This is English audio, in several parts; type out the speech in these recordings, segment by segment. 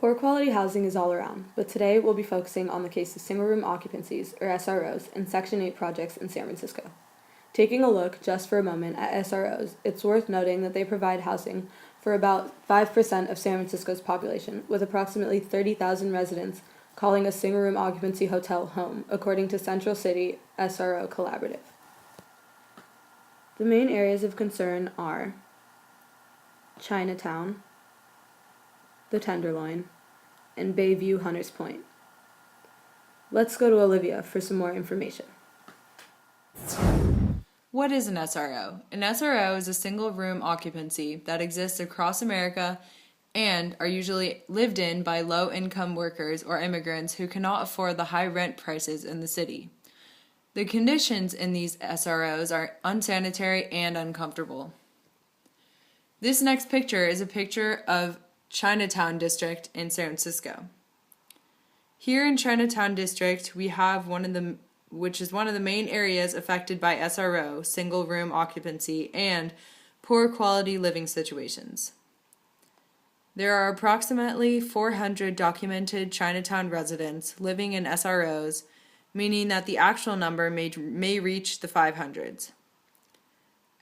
Poor quality housing is all around, but today we'll be focusing on the case of single-room occupancies, or SROs, in Section 8 projects in San Francisco. Taking a look just for a moment at SROs, it's worth noting that they provide housing for about 5% of San Francisco's population, with approximately 30,000 residents calling a single-room occupancy hotel home, according to Central City SRO Collaborative. The main areas of concern are Chinatown, the Tenderloin, and Bayview Hunters Point. Let's go to Olivia for some more information. What is an SRO? An SRO is a single room occupancy that exists across America and are usually lived in by low income workers or immigrants who cannot afford the high rent prices in the city. The conditions in these SROs are unsanitary and uncomfortable. This next picture is a picture of Chinatown District in San Francisco. Here in Chinatown District, we have which is one of the main areas affected by SRO, single room occupancy, and poor quality living situations. There are approximately 400 documented Chinatown residents living in SROs, meaning that the actual number may reach the 500s.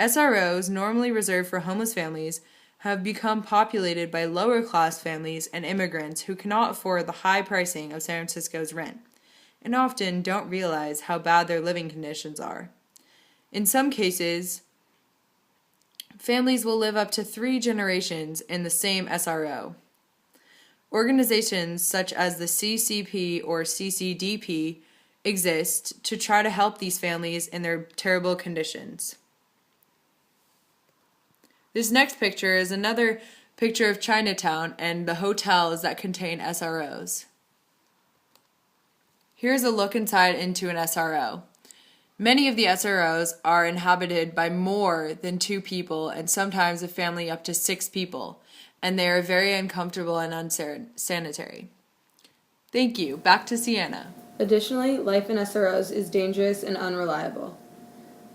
SROs, normally reserved for homeless families, have become populated by lower class families and immigrants who cannot afford the high pricing of San Francisco's rent, and often don't realize how bad their living conditions are. In some cases, families will live up to 3 generations in the same SRO. Organizations such as the CCP or CCDP exist to try to help these families in their terrible conditions. This next picture is another picture of Chinatown and the hotels that contain SROs. Here's a look inside into an SRO. Many of the SROs are inhabited by more than 2 people and sometimes a family up to 6 people, and they are very uncomfortable and unsanitary. Thank you. Back to Sienna. Additionally, life in SROs is dangerous and unreliable.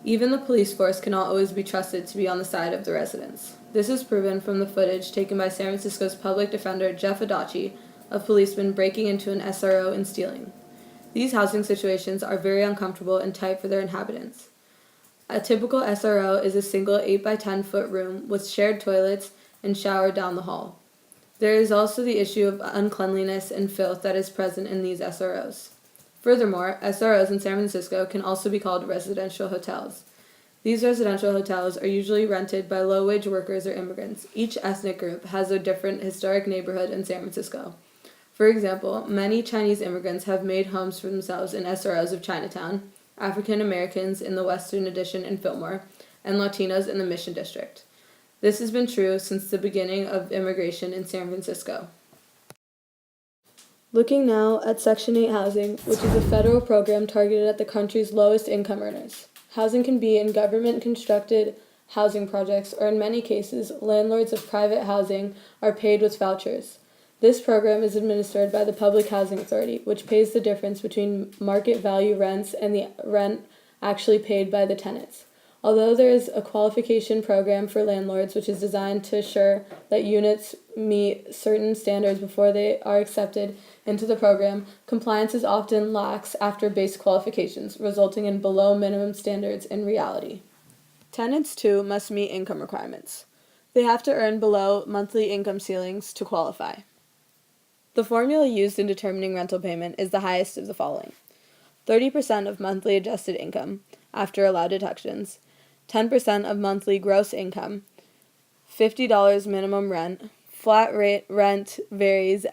Even the police force cannot always be trusted to be on the side of the residents. This is proven from the footage taken by San Francisco's public defender Jeff Adachi of policemen breaking into an SRO and stealing. These housing situations are very uncomfortable and tight for their inhabitants. A typical SRO is a single 8 by 10 foot room with shared toilets and shower down the hall. There is also the issue of uncleanliness and filth that is present in these SROs. Furthermore, SROs in San Francisco can also be called residential hotels. These residential hotels are usually rented by low-wage workers or immigrants. Each ethnic group has a different historic neighborhood in San Francisco. For example, many Chinese immigrants have made homes for themselves in SROs of Chinatown, African Americans in the Western Addition in Fillmore, and Latinos in the Mission District. This has been true since the beginning of immigration in San Francisco. Looking now at Section 8 housing, which is a federal program targeted at the country's lowest income earners. Housing can be in government-constructed housing projects, or in many cases, landlords of private housing are paid with vouchers. This program is administered by the Public Housing Authority, which pays the difference between market value rents and the rent actually paid by the tenants. Although there is a qualification program for landlords which is designed to assure that units meet certain standards before they are accepted into the program, compliance is often lax after base qualifications, resulting in below minimum standards in reality. Tenants, too, must meet income requirements. They have to earn below monthly income ceilings to qualify. The formula used in determining rental payment is the highest of the following: 30% of monthly adjusted income after allowed deductions, 10% of monthly gross income, $50 minimum rent. Flat rate rent varies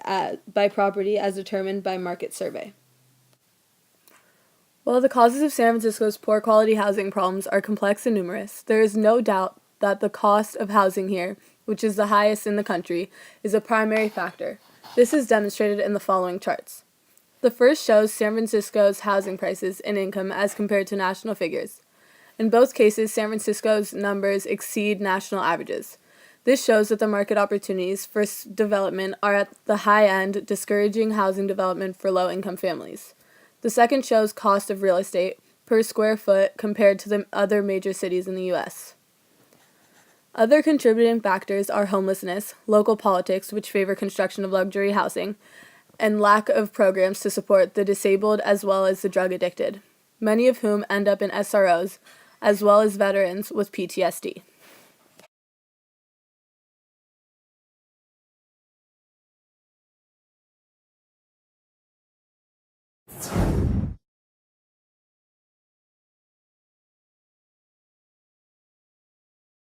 by property as determined by market survey. While the causes of San Francisco's poor quality housing problems are complex and numerous, there is no doubt that the cost of housing here, which is the highest in the country, is a primary factor. This is demonstrated in the following charts. The first shows San Francisco's housing prices and income as compared to national figures. In both cases, San Francisco's numbers exceed national averages. This shows that the market opportunities for development are at the high end, discouraging housing development for low-income families. The second shows cost of real estate per square foot compared to the other major cities in the U.S. Other contributing factors are homelessness, local politics, which favor construction of luxury housing, and lack of programs to support the disabled as well as the drug addicted, many of whom end up in SROs, as well as veterans with PTSD.